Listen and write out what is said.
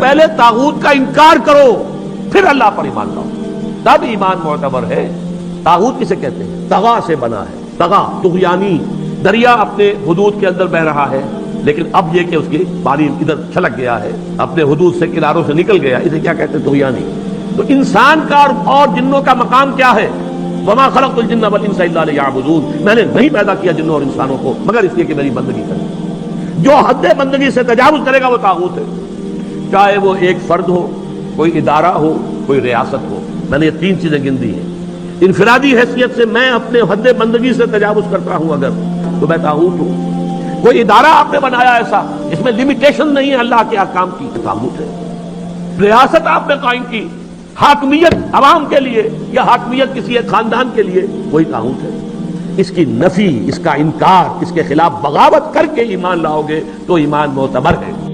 پہلے طاغوت کا انکار کرو پھر اللہ پر ایمان لاؤ، تب ایمان معتبر ہے۔ طاغوت کسے کہتے ہیں؟ طغا سے بنا ہے، طغا طغیانی، دریا اپنے حدود کے اندر بہ رہا ہے لیکن اب یہ کہ اس کی پانی ادھر چھلک گیا ہے، اپنے حدود سے کناروں سے نکل گیا، اسے کیا کہتے ہیں؟ طغیانی۔ تو انسان کا اور جنوں کا مقام کیا ہے؟ وما خلقت الجن والانس الا لیعبدون، میں نے نہیں پیدا کیا جنوں اور انسانوں کو مگر اس لیے کہ میری بندگی کریں۔ جو حد بندگی سے تجاوز کرے گا وہ طاغوت ہے، چاہے وہ ایک فرد ہو، کوئی ادارہ ہو، کوئی ریاست ہو۔ میں نے یہ تین چیزیں گن دی ہیں۔ انفرادی حیثیت سے میں اپنے حد بندگی سے تجاوز کرتا ہوں اگر، تو میں طاغوت ہوں۔ کوئی ادارہ آپ نے بنایا ایسا جس میں لمیٹیشن نہیں ہے اللہ کے احکام کی، طاغوت ہے۔ ریاست آپ نے قائم کی، حاکمیت عوام کے لیے یا حاکمیت کسی ایک خاندان کے لیے، وہی طاغوت ہے۔ اس کی نفی، اس کا انکار، اس کے خلاف بغاوت کر کے ایمان لاؤ گے تو ایمان معتبر ہے۔